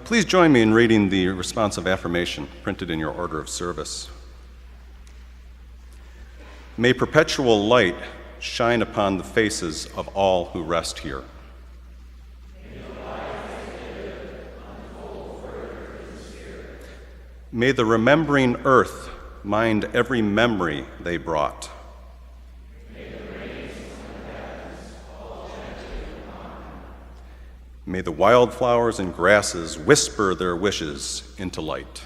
Please join me in reading the responsive affirmation printed in your order of service. May perpetual light shine upon the faces of all who rest here. May the remembering earth mind every memory they brought. May the wildflowers and grasses whisper their wishes into light.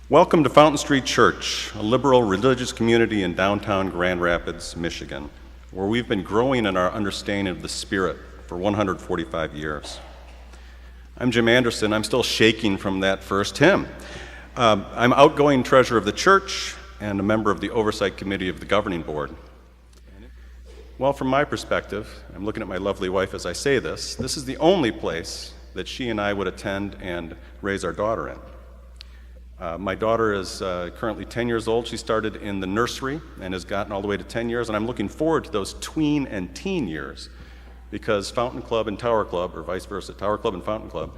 Welcome to Fountain Street Church, a liberal religious community in downtown Grand Rapids, Michigan, where we've been growing in our understanding of the Spirit for 145 years. I'm Jim Anderson. I'm still shaking from that first hymn. I'm outgoing treasurer of the church and a member of the oversight committee of the governing board. Well, from my perspective, I'm looking at my lovely wife as I say this is the only place that she and I would attend and raise our daughter in. My daughter is currently 10 years old. She started in the nursery and has gotten all the way to 10 years, and I'm looking forward to those tween and teen years because Fountain Club and Tower Club, or vice versa, Tower Club and Fountain Club,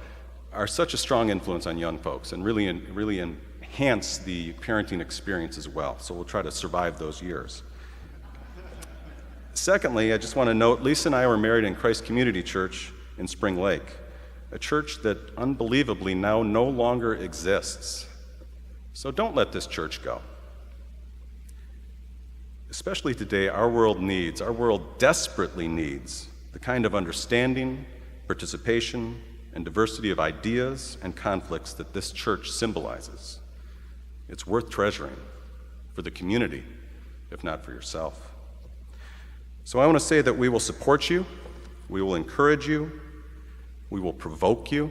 are such a strong influence on young folks and really enhance the parenting experience as well. So we'll try to survive those years. Secondly, I just want to note, Lisa and I were married in Christ Community Church in Spring Lake, a church that unbelievably now no longer exists. So don't let this church go. Especially today, our world desperately needs the kind of understanding, participation, and diversity of ideas and conflicts that this church symbolizes. It's worth treasuring for the community, if not for yourself. So I want to say that we will support you, we will encourage you, we will provoke you,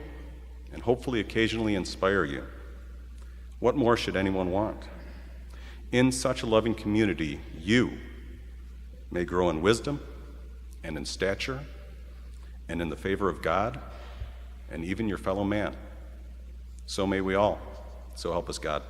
and hopefully occasionally inspire you. What more should anyone want? In such a loving community, you may grow in wisdom and in stature and in the favor of God and even your fellow man. So may we all. So help us God.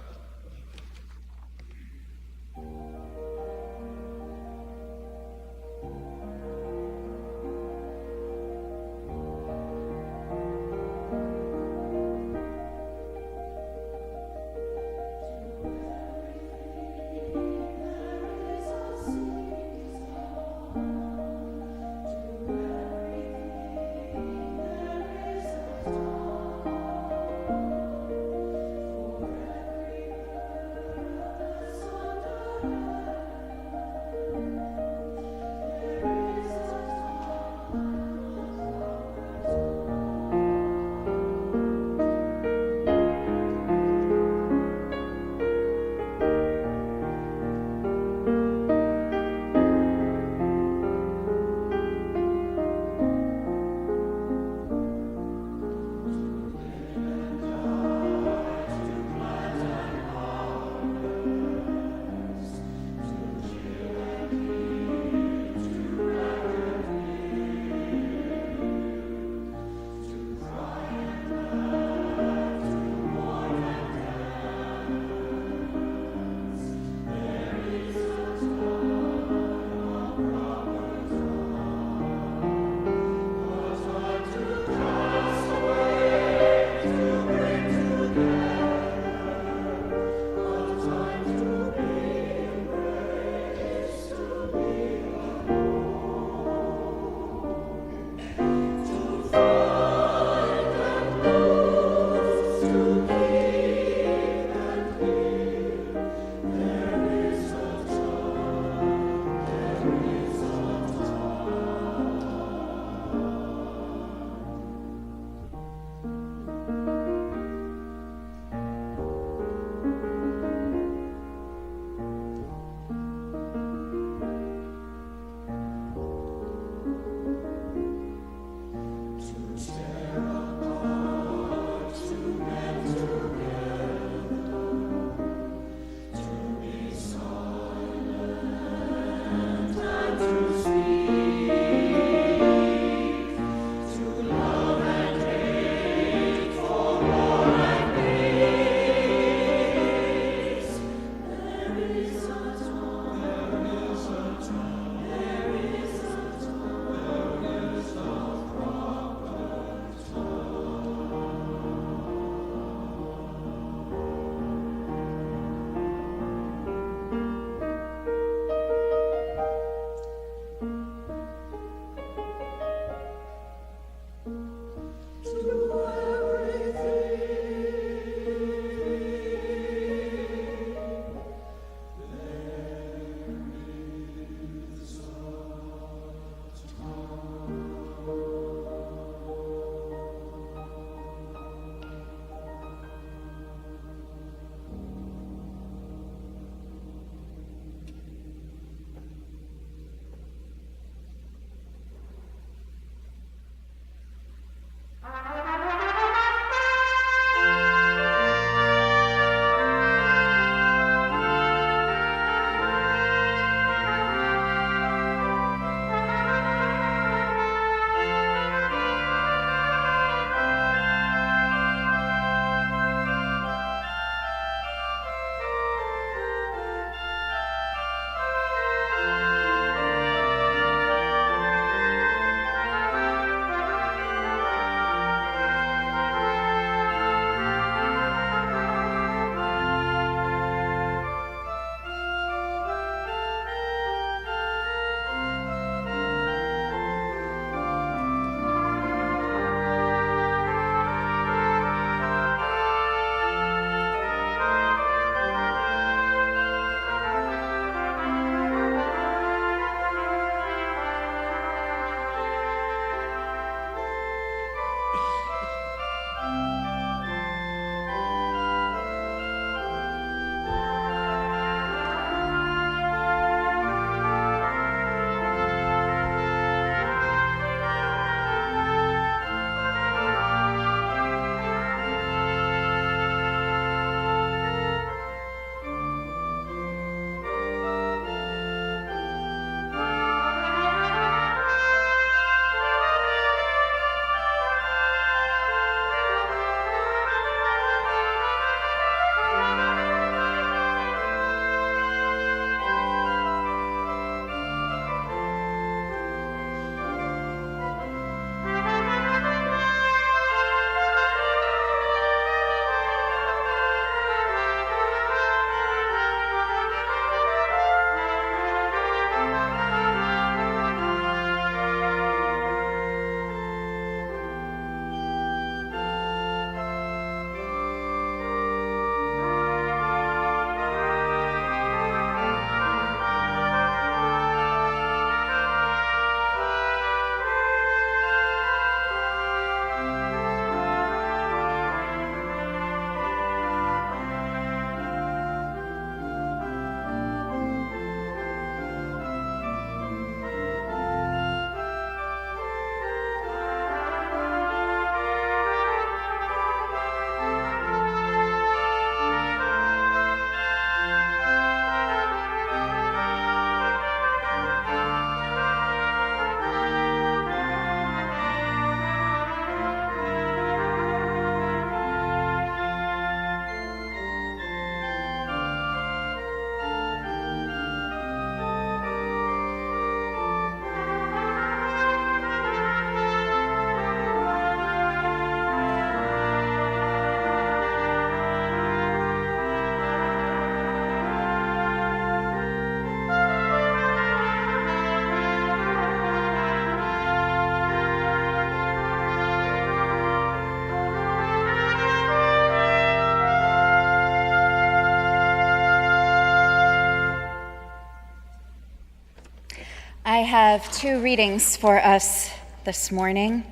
I have two readings for us this morning,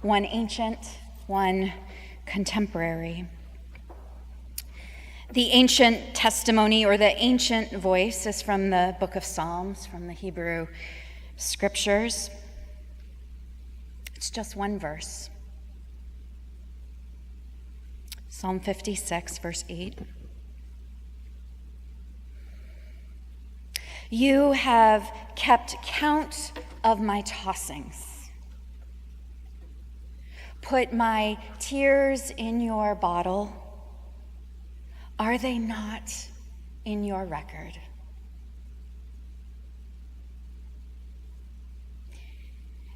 one ancient, one contemporary. The ancient testimony or the ancient voice is from the book of Psalms, from the Hebrew scriptures. It's just one verse. Psalm 56, verse 8. You have kept count of my tossings. Put my tears in your bottle. Are they not in your record?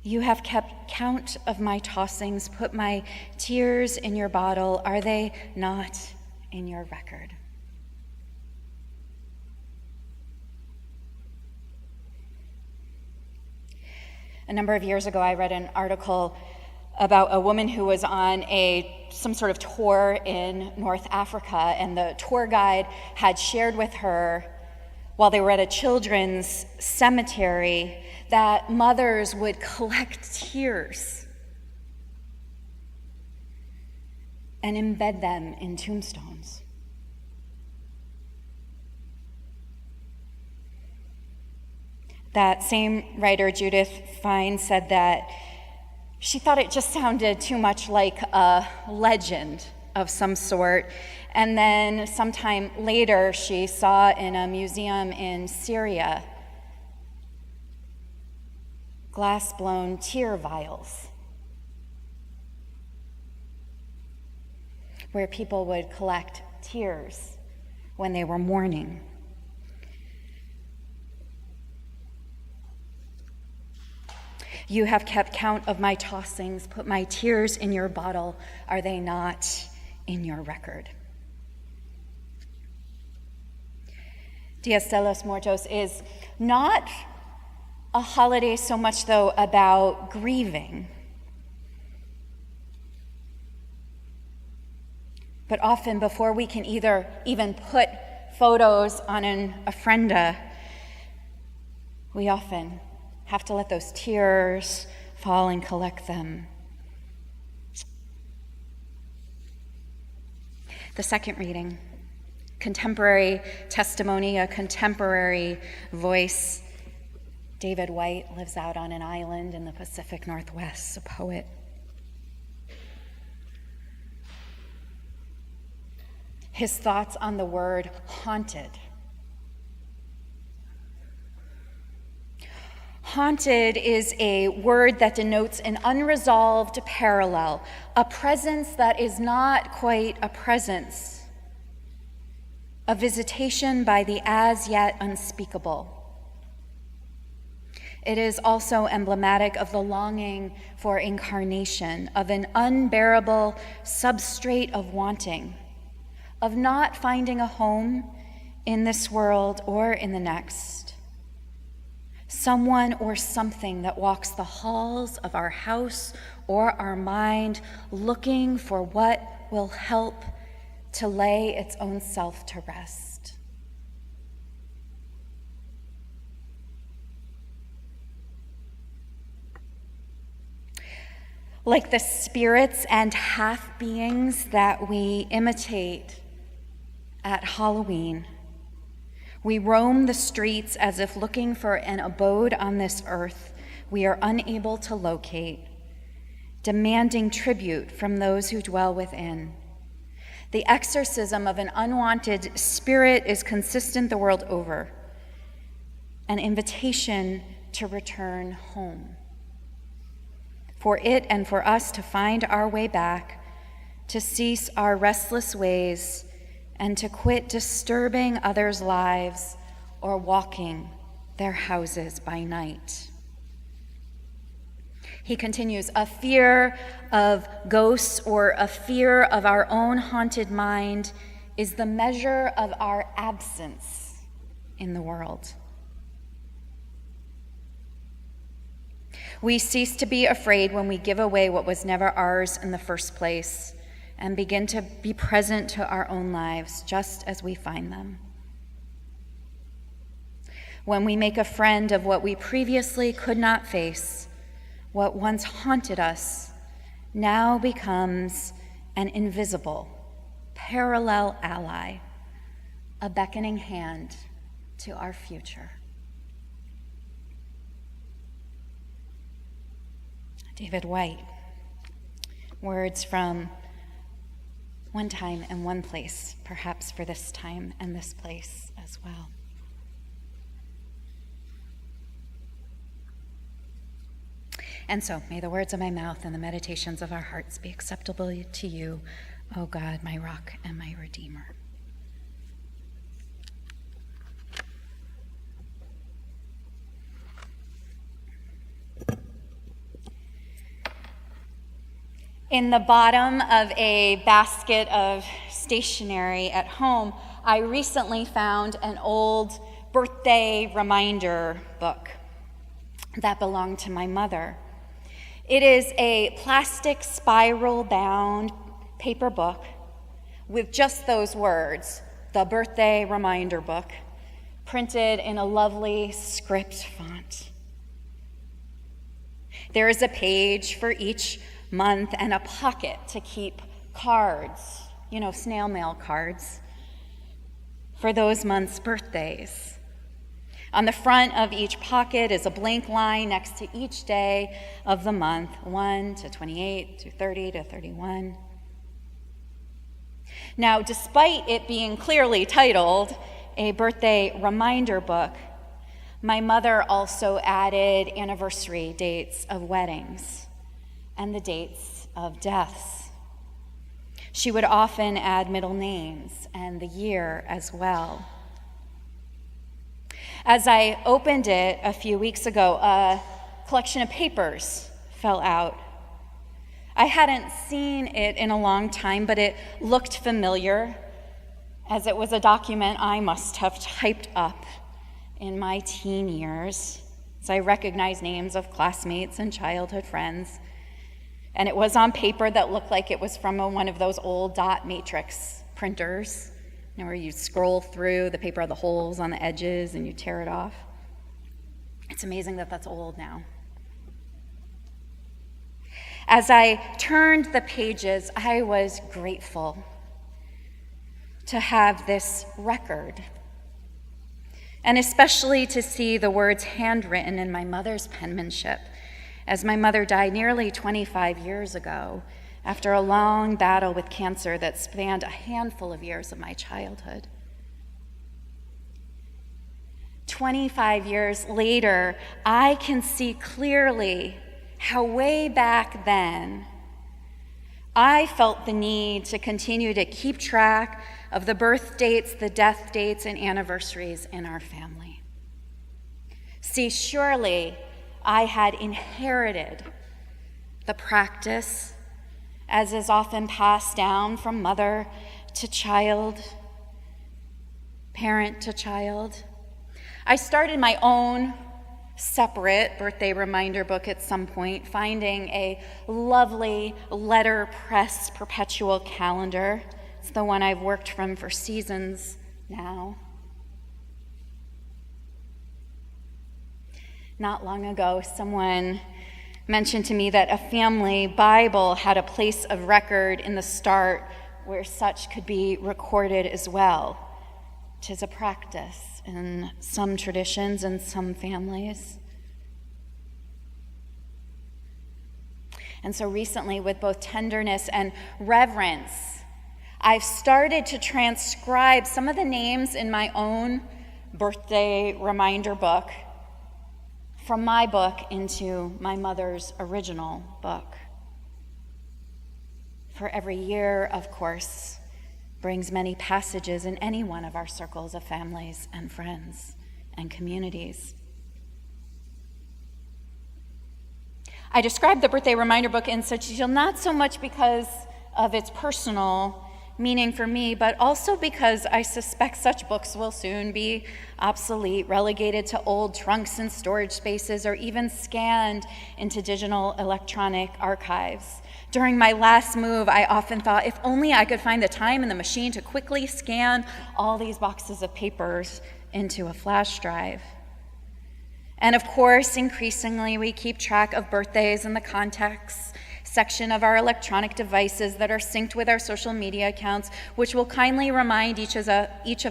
You have kept count of my tossings. Put my tears in your bottle. Are they not in your record? A number of years ago, I read an article about a woman who was on some sort of tour in North Africa, and the tour guide had shared with her while they were at a children's cemetery that mothers would collect tears and embed them in tombstones. That same writer, Judith Fine, said that she thought it just sounded too much like a legend of some sort. And then sometime later, she saw in a museum in Syria glass-blown tear vials where people would collect tears when they were mourning. You have kept count of my tossings, put my tears in your bottle. Are they not in your record? Dias de los Muertos is not a holiday so much, though, about grieving, but often before we can even put photos on an ofrenda, we often have to let those tears fall and collect them. The second reading, contemporary testimony, a contemporary voice. David White lives out on an island in the Pacific Northwest, a poet. His thoughts on the word haunted. Haunted is a word that denotes an unresolved parallel, a presence that is not quite a presence, a visitation by the as yet unspeakable. It is also emblematic of the longing for incarnation, of an unbearable substrate of wanting, of not finding a home in this world or in the next. Someone or something that walks the halls of our house or our mind, looking for what will help to lay its own self to rest. Like the spirits and half-beings that we imitate at Halloween, we roam the streets as if looking for an abode on this earth we are unable to locate, demanding tribute from those who dwell within. The exorcism of an unwanted spirit is consistent the world over, an invitation to return home. For it and for us to find our way back, to cease our restless ways, and to quit disturbing others' lives or walking their houses by night. He continues, a fear of ghosts or a fear of our own haunted mind is the measure of our absence in the world. We cease to be afraid when we give away what was never ours in the first place and begin to be present to our own lives just as we find them. when we make a friend of what we previously could not face, what once haunted us now becomes an invisible, parallel ally, a beckoning hand to our future. David Whyte. Words from One Time and One Place, perhaps for this time and this place as well. And so, may the words of my mouth and the meditations of our hearts be acceptable to you, O God, my rock and my redeemer. In the bottom of a basket of stationery at home, I recently found an old birthday reminder book that belonged to my mother. It is a plastic spiral-bound paper book with just those words, the birthday reminder book, printed in a lovely script font. There is a page for each month and a pocket to keep cards, snail mail cards, for those months' birthdays. On the front of each pocket is a blank line next to each day of the month, 1 to 28 to 30 to 31. Now, despite it being clearly titled a birthday reminder book, my mother also added anniversary dates of weddings and the dates of deaths. She would often add middle names and the year as well. As I opened it a few weeks ago, a collection of papers fell out. I hadn't seen it in a long time, but it looked familiar, as it was a document I must have typed up in my teen years, as I recognized names of classmates and childhood friends. And it was on paper that looked like it was from one of those old dot matrix printers, where you scroll through, the paper had the holes on the edges and you tear it off. It's amazing that that's old now. As I turned the pages, I was grateful to have this record, and especially to see the words handwritten in my mother's penmanship, as my mother died nearly 25 years ago after a long battle with cancer that spanned a handful of years of my childhood. 25 years later, I can see clearly how way back then I felt the need to continue to keep track of the birth dates, the death dates, and anniversaries in our family. See, surely I had inherited the practice, as is often passed down from mother to child, parent to child. I started my own separate birthday reminder book at some point, finding a lovely letterpress perpetual calendar. It's the one I've worked from for seasons now. Not long ago, someone mentioned to me that a family Bible had a place of record in the start where such could be recorded as well. 'Tis a practice in some traditions and some families. And so recently, with both tenderness and reverence, I've started to transcribe some of the names in my own birthday reminder book from my book into my mother's original book. For every year, of course, brings many passages in any one of our circles of families and friends and communities. I describe the birthday reminder book in such detail, not so much because of its personal meaning for me, but also because I suspect such books will soon be obsolete, relegated to old trunks and storage spaces, or even scanned into digital electronic archives. During my last move, I often thought, if only I could find the time and the machine to quickly scan all these boxes of papers into a flash drive. And of course, increasingly, we keep track of birthdays in the contacts section of our electronic devices that are synced with our social media accounts, which will kindly remind each of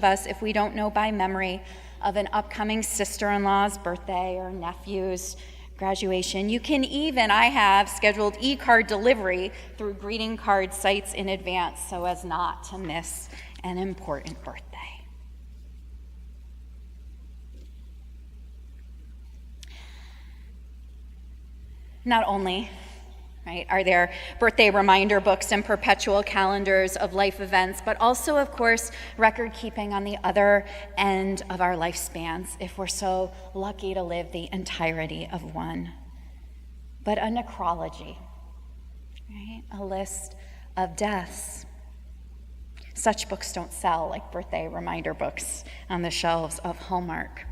us, if we don't know by memory, of an upcoming sister-in-law's birthday or nephew's graduation. You can even, I have scheduled e-card delivery through greeting card sites in advance so as not to miss an important birthday. Not only, right, are there birthday reminder books and perpetual calendars of life events, but also, of course, record keeping on the other end of our lifespans, if we're so lucky to live the entirety of one. But a necrology, right, a list of deaths. Such books don't sell like birthday reminder books on the shelves of Hallmark.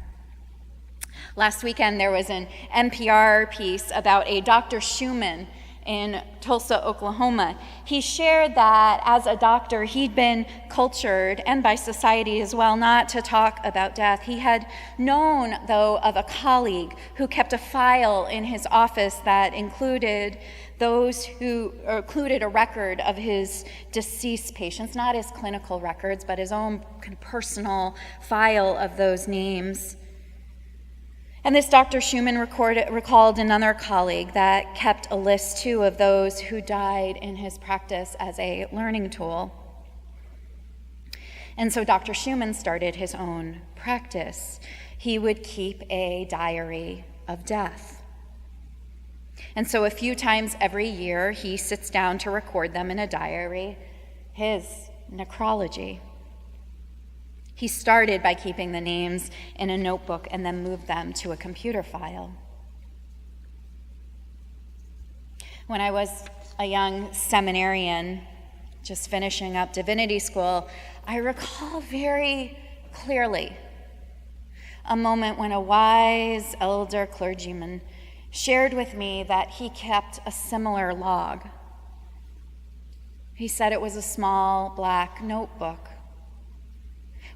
Last weekend, there was an NPR piece about a Dr. Schumann in Tulsa, Oklahoma. He shared that as a doctor, he'd been cultured, and by society as well, not to talk about death. He had known, though, of a colleague who kept a file in his office that included a record of his deceased patients, not his clinical records, but his own personal file of those names. And this Dr. Schumann recalled another colleague that kept a list, too, of those who died in his practice as a learning tool. And so Dr. Schumann started his own practice. He would keep a diary of death. And so a few times every year, he sits down to record them in a diary, his necrology. He started by keeping the names in a notebook and then moved them to a computer file. When I was a young seminarian, just finishing up divinity school, I recall very clearly a moment when a wise elder clergyman shared with me that he kept a similar log. He said it was a small black notebook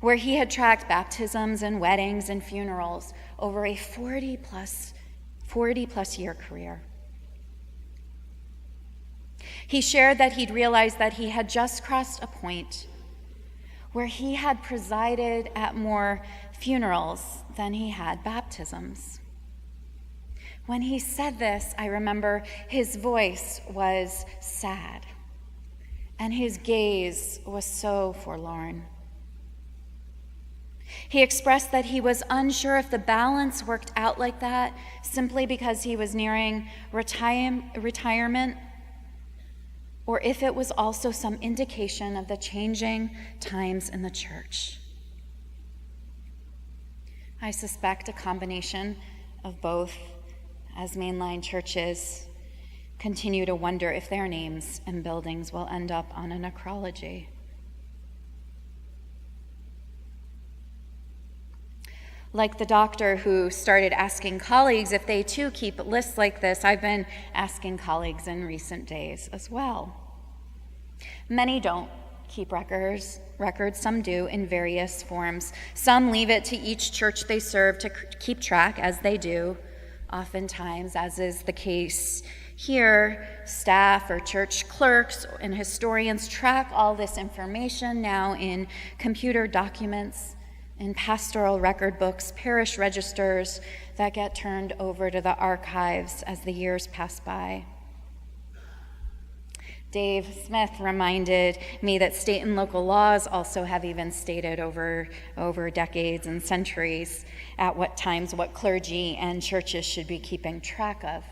where he had tracked baptisms and weddings and funerals over a 40 plus year career. He shared that he'd realized that he had just crossed a point where he had presided at more funerals than he had baptisms. When he said this, I remember his voice was sad, and his gaze was so forlorn. He expressed that he was unsure if the balance worked out like that simply because he was nearing retirement, or if it was also some indication of the changing times in the church. I suspect a combination of both, as mainline churches continue to wonder if their names and buildings will end up on a necrology. Like the doctor who started asking colleagues if they too keep lists like this, I've been asking colleagues in recent days as well. Many don't keep records, some do in various forms. Some leave it to each church they serve to keep track, as they do. Oftentimes, as is the case here, staff or church clerks and historians track all this information now in computer documents, in pastoral record books, parish registers that get turned over to the archives as the years pass by. Dave Smith reminded me that state and local laws also have even stated over decades and centuries at what times what clergy and churches should be keeping track of.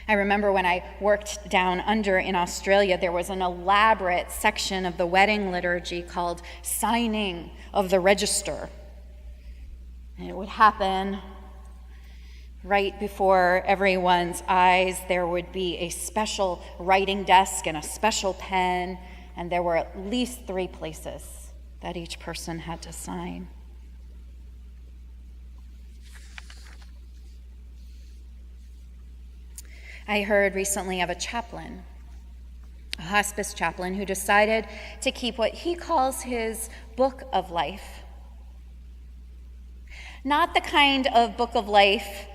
I remember when I worked down under in Australia, there was an elaborate section of the wedding liturgy called signing of the register. And it would happen right before everyone's eyes. There would be a special writing desk and a special pen, and there were at least 3 places that each person had to sign. I heard recently of a chaplain, a hospice chaplain, who decided to keep what he calls his book of life. Not the kind of book of life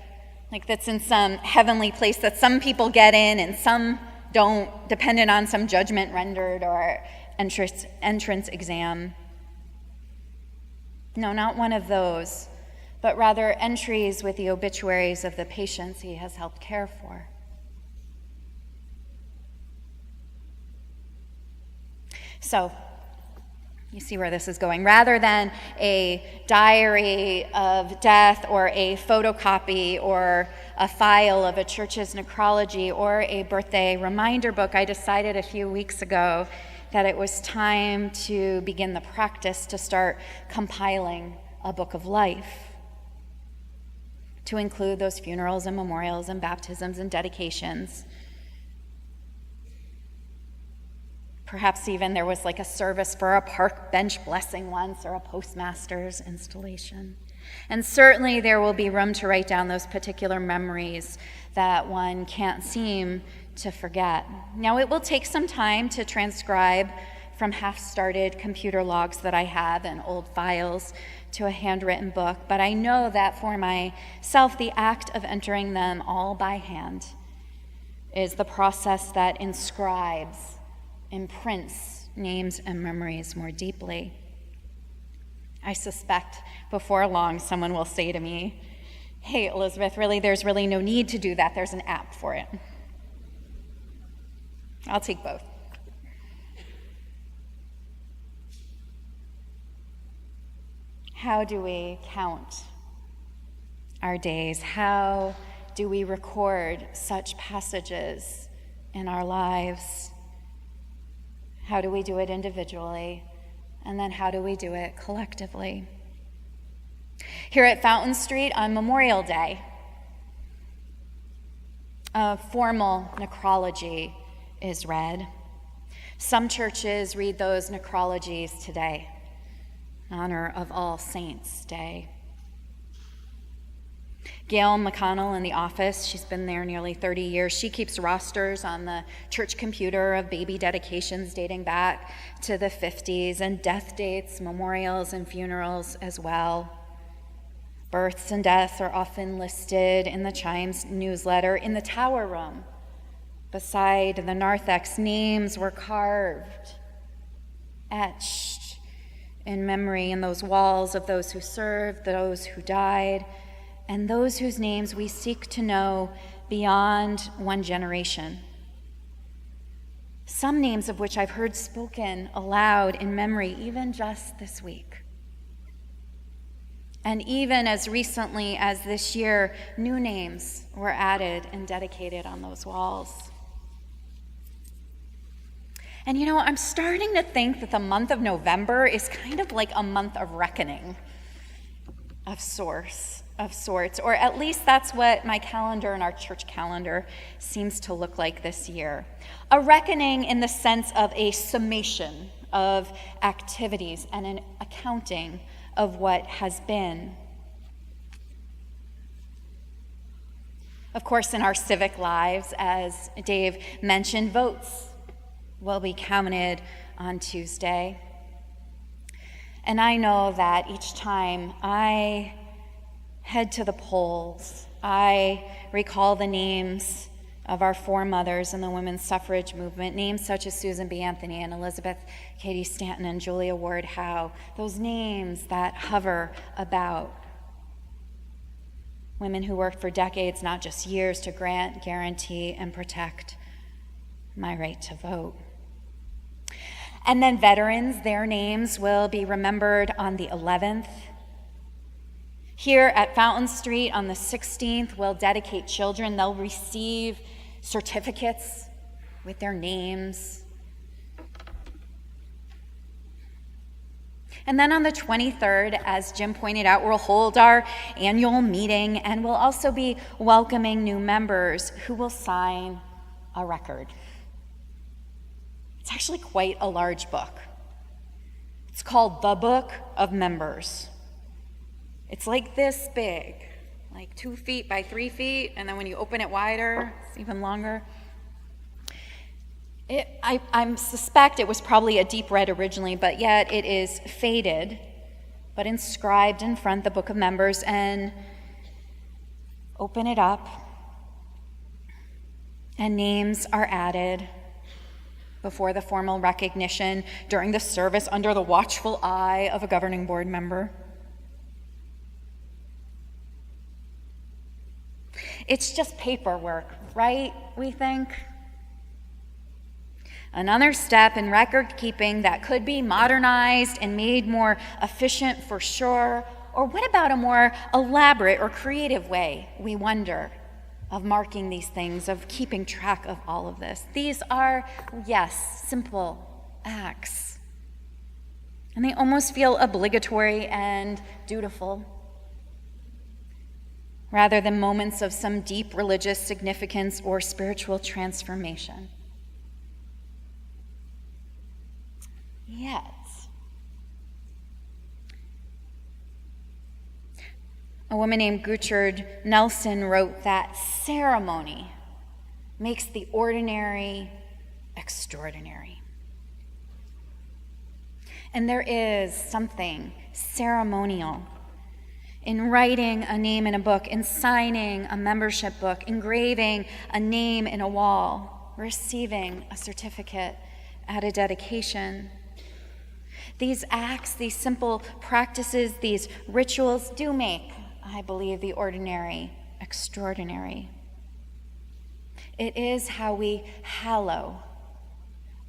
like that's in some heavenly place that some people get in and some don't, dependent on some judgment rendered or entrance exam. No, not one of those, but rather entries with the obituaries of the patients he has helped care for. So, you see where this is going. Rather than a diary of death or a photocopy or a file of a church's necrology or a birthday reminder book, I decided a few weeks ago that it was time to begin the practice to start compiling a book of life, to include those funerals and memorials and baptisms and dedications. Perhaps even there was like a service for a park bench blessing once or a postmaster's installation. And certainly there will be room to write down those particular memories that one can't seem to forget. Now, it will take some time to transcribe from half-started computer logs that I have and old files to a handwritten book, but I know that for myself, the act of entering them all by hand is the process that inscribes, imprints names and memories more deeply. I suspect before long someone will say to me, "Hey, Elizabeth, there's really no need to do that. There's an app for it." I'll take both. How do we count our days? How do we record such passages in our lives? How do we do it individually? And then how do we do it collectively? Here at Fountain Street on Memorial Day, a formal necrology is read. Some churches read those necrologies today, in honor of All Saints' Day. Gail McConnell in the office, she's been there nearly 30 years. She keeps rosters on the church computer of baby dedications dating back to the 50s and death dates, memorials, and funerals as well. Births and deaths are often listed in the Chimes newsletter. In the tower room, beside the narthex, names were carved, etched in memory in those walls of those who served, those who died, and those whose names we seek to know beyond one generation. Some names of which I've heard spoken aloud in memory even just this week. And even as recently as this year, new names were added and dedicated on those walls. And I'm starting to think that the month of November is kind of like a month of reckoning of sorts, or at least that's what my calendar and our church calendar seems to look like this year. A reckoning in the sense of a summation of activities and an accounting of what has been. Of course, in our civic lives, as Dave mentioned, votes will be counted on Tuesday. And I know that each time I head to the polls, I recall the names of our foremothers in the women's suffrage movement, names such as Susan B. Anthony and Elizabeth Cady Stanton and Julia Ward Howe, those names that hover about women who worked for decades, not just years, to grant, guarantee, and protect my right to vote. And then veterans, their names will be remembered on the 11th. Here at Fountain Street on the 16th, we'll dedicate children. They'll receive certificates with their names. And then on the 23rd, as Jim pointed out, we'll hold our annual meeting, and we'll also be welcoming new members who will sign a record. It's actually quite a large book. It's called The Book of Members. It's like this big, like 2 feet by 3 feet, and then when you open it wider, it's even longer. I suspect it was probably a deep red originally, but yet it is faded but inscribed in front the book of members, and open it up, and names are added before the formal recognition during the service under the watchful eye of a governing board member. It's just paperwork, right, we think? Another step in record keeping that could be modernized and made more efficient for sure. Or what about a more elaborate or creative way, we wonder, of marking these things, of keeping track of all of this? These are, yes, simple acts. And they almost feel obligatory and dutiful, rather than moments of some deep religious significance or spiritual transformation. Yet, a woman named Gertrude Nelson wrote that ceremony makes the ordinary extraordinary. And there is something ceremonial in writing a name in a book, in signing a membership book, engraving a name in a wall, receiving a certificate at a dedication. These acts, these simple practices, these rituals do make, I believe, the ordinary extraordinary. It is how we hallow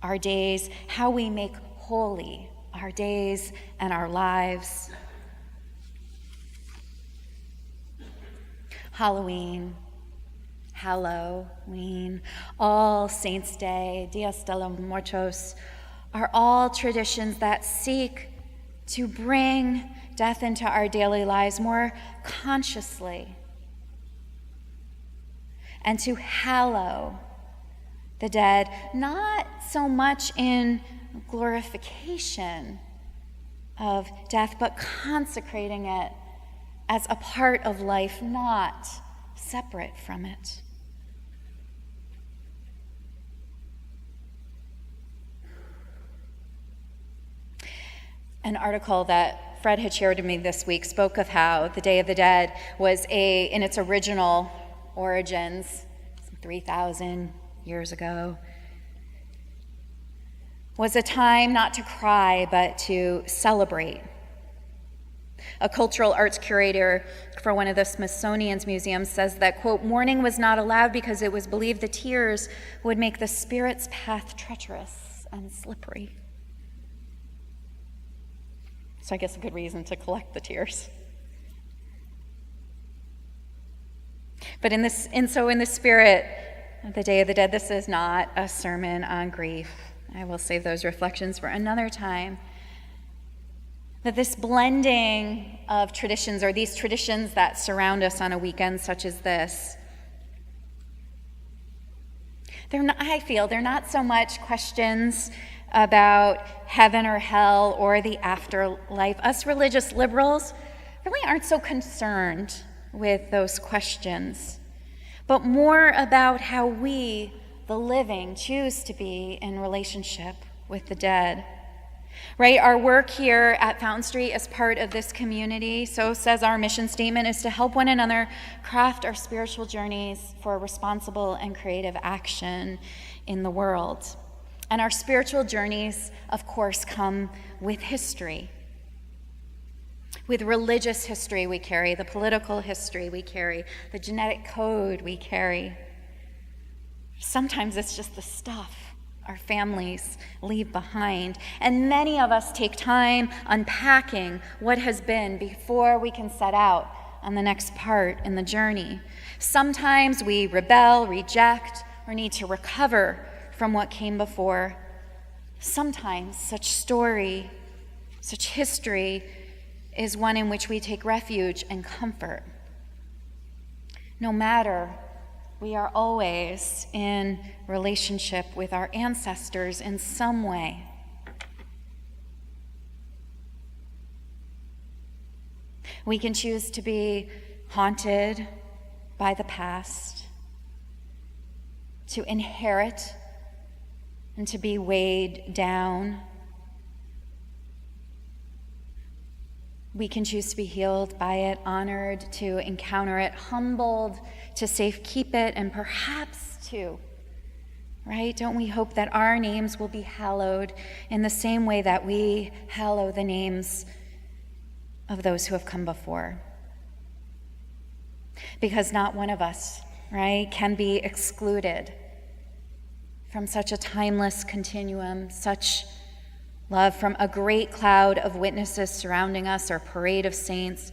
our days, how we make holy our days and our lives. Halloween, Halloween, All Saints' Day, Dias de los Muertos, are all traditions that seek to bring death into our daily lives more consciously and to hallow the dead, not so much in glorification of death, but consecrating it as a part of life, not separate from it. An article that Fred had shared with me this week spoke of how the Day of the Dead was in its original origins, 3,000 years ago, was a time not to cry, but to celebrate. A cultural arts curator for one of the Smithsonian's museums says that, quote, mourning was not allowed because it was believed the tears would make the spirit's path treacherous and slippery. So I guess a good reason to collect the tears. But in the spirit of the Day of the Dead, this is not a sermon on grief. I will save those reflections for another time. That this blending of traditions, or these traditions that surround us on a weekend such as this, I feel they're not so much questions about heaven or hell or the afterlife. Us religious liberals really aren't so concerned with those questions, but more about how we, the living, choose to be in relationship with the dead. Right? Our work here at Fountain Street as part of this community, so says our mission statement, is to help one another craft our spiritual journeys for responsible and creative action in the world. And our spiritual journeys, of course, come with history. With religious history we carry, the political history we carry, the genetic code we carry. Sometimes it's just the stuff our families leave behind. And many of us take time unpacking what has been before we can set out on the next part in the journey. Sometimes we rebel, reject, or need to recover from what came before. Sometimes such history is one in which we take refuge and comfort. No matter, we are always in relationship with our ancestors in some way. We can choose to be haunted by the past, to inherit and to be weighed down. We can choose to be healed by it, honored to encounter it, humbled to safekeep it, and perhaps to, right? Don't we hope that our names will be hallowed in the same way that we hallow the names of those who have come before? Because not one of us, right, can be excluded from such a timeless continuum, such love, from a great cloud of witnesses surrounding us, or parade of saints,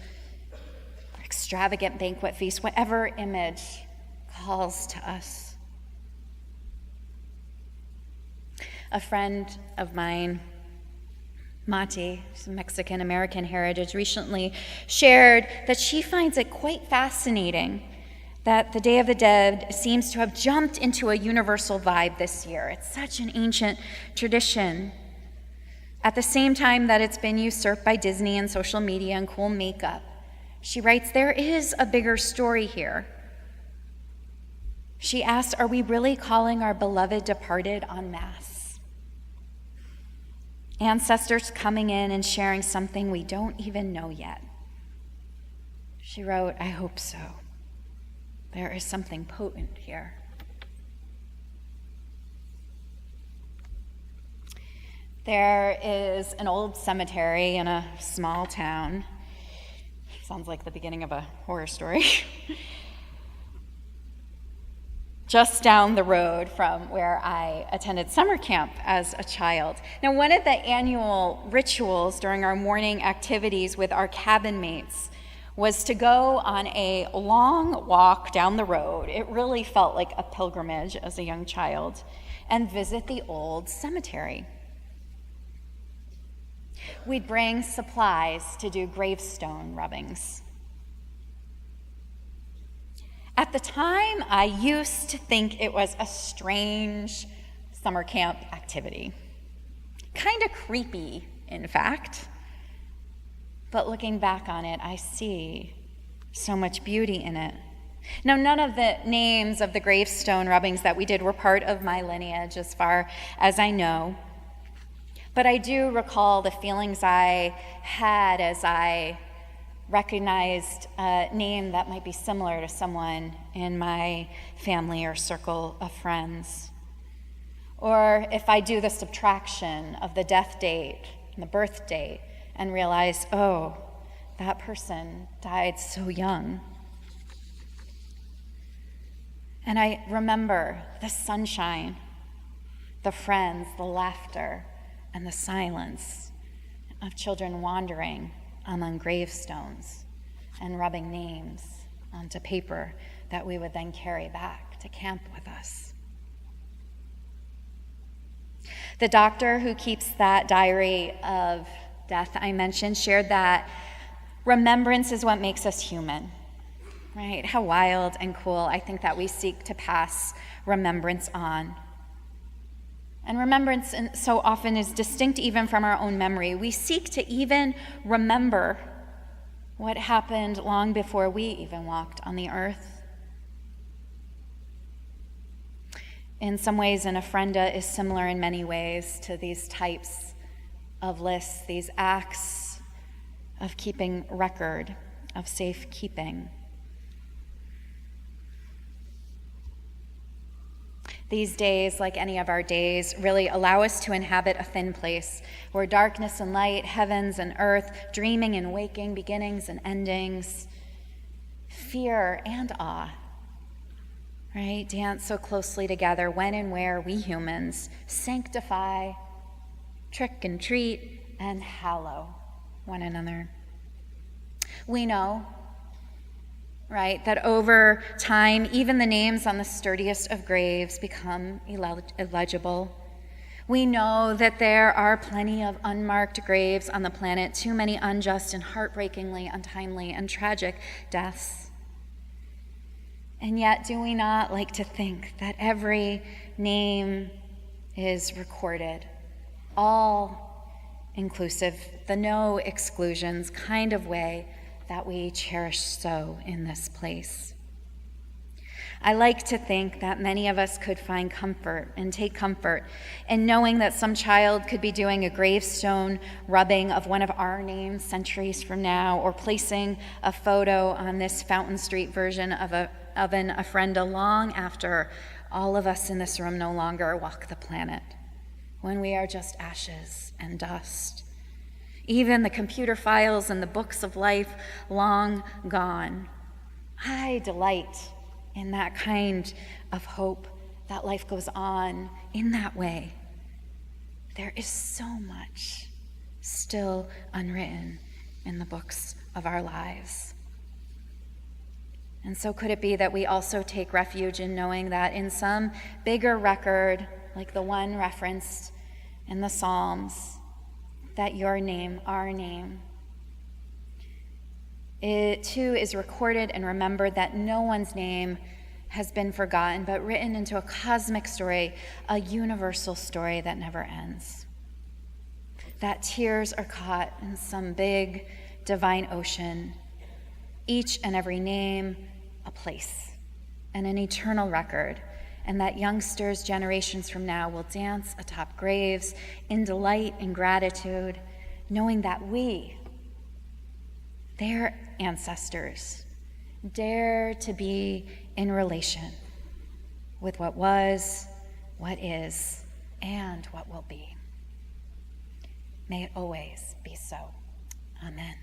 or extravagant banquet feast, whatever image calls to us. A friend of mine, Mati, Mexican-American heritage, recently shared that she finds it quite fascinating that the Day of the Dead seems to have jumped into a universal vibe this year. It's such an ancient tradition. At the same time that it's been usurped by Disney and social media and cool makeup, she writes, there is a bigger story here. She asks, are we really calling our beloved departed en masse? Ancestors coming in and sharing something we don't even know yet. She wrote, I hope so. There is something potent here. There is an old cemetery in a small town. Sounds like the beginning of a horror story. Just down the road from where I attended summer camp as a child. Now, one of the annual rituals during our morning activities with our cabin mates was to go on a long walk down the road. It really felt like a pilgrimage as a young child, and visit the old cemetery. We'd bring supplies to do gravestone rubbings. At the time, I used to think it was a strange summer camp activity. Kind of creepy, in fact. But looking back on it, I see so much beauty in it. Now, none of the names of the gravestone rubbings that we did were part of my lineage, as far as I know. But I do recall the feelings I had as I recognized a name that might be similar to someone in my family or circle of friends. Or if I do the subtraction of the death date and the birth date and realize, oh, that person died so young. And I remember the sunshine, the friends, the laughter, and the silence of children wandering among gravestones and rubbing names onto paper that we would then carry back to camp with us. The doctor who keeps that diary of death I mentioned shared that remembrance is what makes us human, right? How wild and cool. I think that we seek to pass remembrance on. And remembrance so often is distinct even from our own memory. We seek to even remember what happened long before we even walked on the earth. In some ways, an ofrenda is similar in many ways to these types of lists, these acts of keeping record, of safekeeping. These days, like any of our days, really allow us to inhabit a thin place where darkness and light, heavens and earth, dreaming and waking, beginnings and endings, fear and awe, right, dance so closely together when and where we humans sanctify, trick and treat, and hallow one another. We know, right, that over time, even the names on the sturdiest of graves become illegible. We know that there are plenty of unmarked graves on the planet, too many unjust and heartbreakingly untimely and tragic deaths. And yet, do we not like to think that every name is recorded, all inclusive, the no exclusions kind of way that we cherish so in this place? I like to think that many of us could find comfort and take comfort in knowing that some child could be doing a gravestone rubbing of one of our names centuries from now, or placing a photo on this Fountain Street version of an ofrenda long after all of us in this room no longer walk the planet, when we are just ashes and dust. Even the computer files and the books of life long gone. I delight in that kind of hope that life goes on in that way. There is so much still unwritten in the books of our lives. And so could it be that we also take refuge in knowing that in some bigger record, like the one referenced in the Psalms, that your name, our name, it too is recorded and remembered, that no one's name has been forgotten, but written into a cosmic story, a universal story that never ends. That tears are caught in some big divine ocean, each and every name a place and an eternal record, and that youngsters generations from now will dance atop graves in delight and gratitude, knowing that we, their ancestors, dare to be in relation with what was, what is, and what will be. May it always be so. Amen.